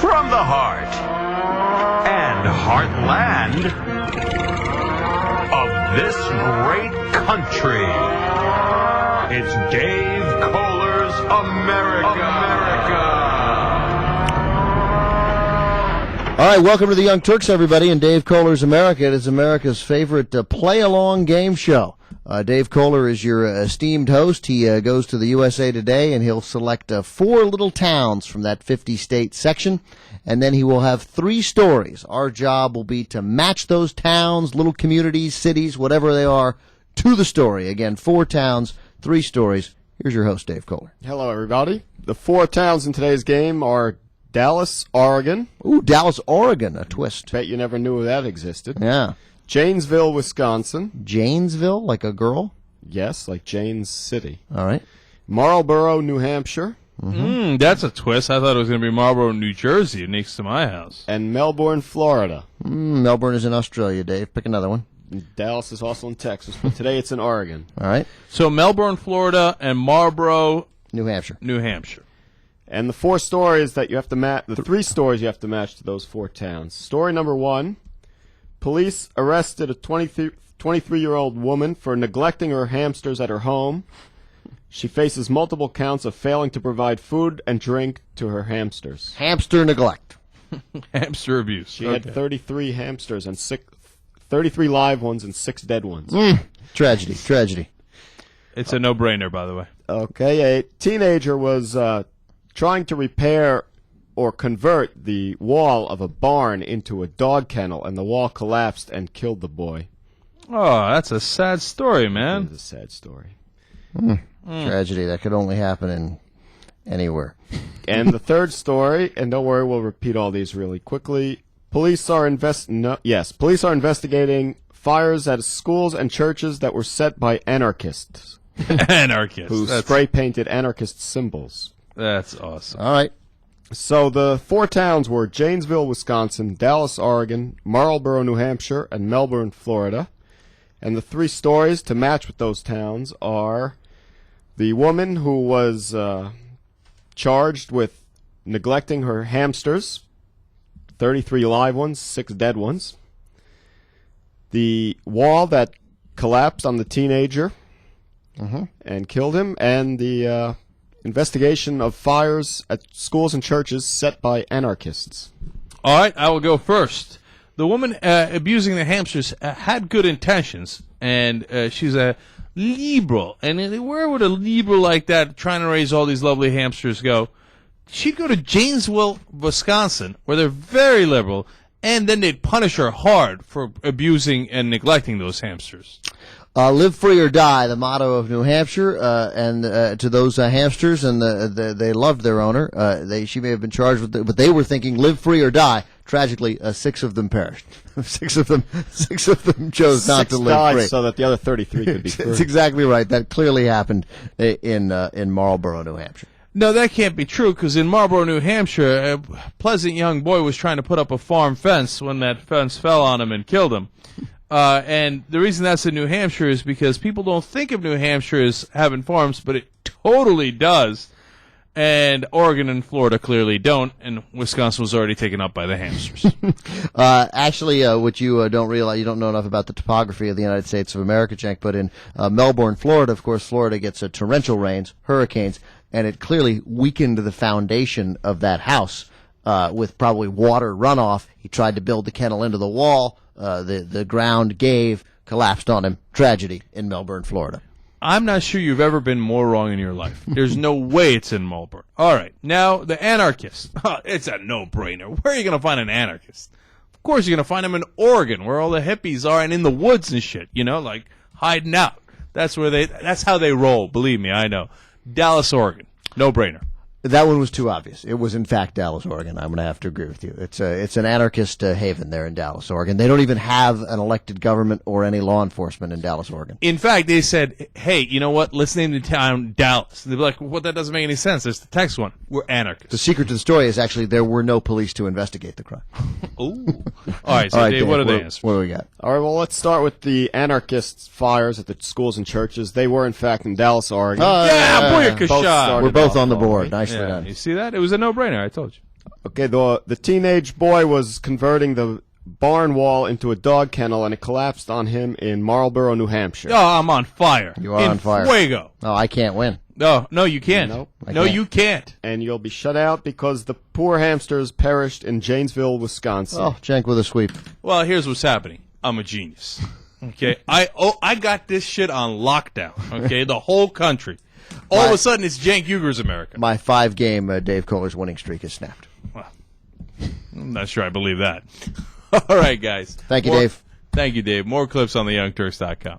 from the heart and heartland of this great country. It's Dave Koller's America. All right, welcome to the Young Turks, everybody, and Dave Koller's America. It is America's favorite play-along game show. Dave Koller is your esteemed host. He goes to the USA Today, and he'll select 4 little towns from that 50-state section, and then he will have 3 stories. Our job will be to match those towns, little communities, cities, whatever they are, to the story. Again, 4 towns, 3 stories. Here's your host, Dave Koller. Hello, everybody. The 4 towns in today's game are Dallas, Oregon. Ooh, Dallas, Oregon, a twist. Bet you never knew that existed. Yeah. Janesville, Wisconsin. Janesville, like a girl? Yes, like Jane's City. All right. Marlboro, New Hampshire. That's a twist. I thought it was going to be Marlboro, New Jersey, next to my house. And Melbourne, Florida. Melbourne is in Australia, Dave. Pick another one. Dallas is also in Texas, but today it's in Oregon. All right. So Melbourne, Florida, and Marlboro, New Hampshire. New Hampshire. And the 4 stories that you have to match, the 3 stories you have to match to those 4 towns. Story number 1, police arrested a 23-year-old woman for neglecting her hamsters at her home. She faces multiple counts of failing to provide food and drink to her hamsters. Hamster neglect. Hamster abuse. She had 33 hamsters and 33 live ones and 6 dead ones. Tragedy. It's a no-brainer, by the way. Okay, a teenager was trying to repair or convert the wall of a barn into a dog kennel, and the wall collapsed and killed the boy. Oh, that's a sad story, man. It is a sad story. Tragedy. That could only happen anywhere. And the 3rd story, and don't worry, we'll repeat all these really quickly. Police are investigating fires at schools and churches that were set by anarchists. Anarchists. Who spray-painted anarchist symbols. That's awesome. All right. So the 4 towns were Janesville, Wisconsin, Dallas, Oregon, Marlboro, New Hampshire, and Melbourne, Florida. And the 3 stories to match with those towns are the woman who was charged with neglecting her hamsters, 33 live ones, 6 dead ones. The wall that collapsed on the teenager and killed him, and the investigation of fires at schools and churches set by anarchists. All right, I will go first. The woman abusing the hamsters had good intentions, and she's a liberal. And where would a liberal like that, trying to raise all these lovely hamsters, go? She'd go to Janesville, Wisconsin, where they're very liberal, and then they'd punish her hard for abusing and neglecting those hamsters. Live free or die, the motto of New Hampshire, and to those hamsters, and they loved their owner. She may have been charged with it, but they were thinking live free or die. Tragically, 6 of them perished. 6 of them chose not to live free, so that the other 33 could be free. That's exactly right. That clearly happened in Marlboro, New Hampshire. No, that can't be true, because in Marlboro, New Hampshire, a pleasant young boy was trying to put up a farm fence when that fence fell on him and killed him. And the reason that's in New Hampshire is because people don't think of New Hampshire as having farms, but it totally does. And Oregon and Florida clearly don't, and Wisconsin was already taken up by the hamsters. Actually, what you don't realize, you don't know enough about the topography of the United States of America, Cenk, but in Melbourne, Florida, of course, Florida gets torrential rains, hurricanes, and it clearly weakened the foundation of that house with probably water runoff. He tried to build the kennel into the wall. The ground gave, collapsed on him. Tragedy in Melbourne, Florida. I'm not sure you've ever been more wrong in your life. There's no way it's in Melbourne. All right. Now, the anarchist. It's a no-brainer. Where are you going to find an anarchist? Of course, you're going to find them in Oregon, where all the hippies are, and in the woods and shit, like hiding out. That's how they roll. Believe me, I know. Dallas, Oregon. No-brainer. That one was too obvious. It was, in fact, Dallas, Oregon. I'm going to have to agree with you. It's an anarchist haven there in Dallas, Oregon. They don't even have an elected government or any law enforcement in Dallas, Oregon. In fact, they said, hey, you know what? Let's name the town Dallas. And they'd be like, well, that doesn't make any sense. There's the text one. We're anarchists. The secret to the story is actually there were no police to investigate the crime. Ooh. All right, so Dave, what are the answers? What do we got? All right, well, let's start with the anarchist fires at the schools and churches. They were, in fact, in Dallas, Oregon. Yeah, booyakasha. We're both on the board. Nicely done. You see that? It was a no-brainer, I told you. Okay, the teenage boy was converting the barn wall into a dog kennel, and it collapsed on him in Marlborough, New Hampshire. Oh, I'm on fire. You are on fire. Fuego. Oh, I can't win. No, you can't. Nope. No, you can't. And you'll be shut out because the poor hamsters perished in Janesville, Wisconsin. Oh, Cenk with a sweep. Well, here's what's happening. I'm a genius. Okay, I got this shit on lockdown. Okay, the whole country. All of a sudden, it's Cenk Uger's America. My 5-game Dave Kohler's winning streak is snapped. Well, I'm not sure I believe that. All right, guys. Thank you, Dave. Thank you, Dave. More clips on the YoungTurks.com.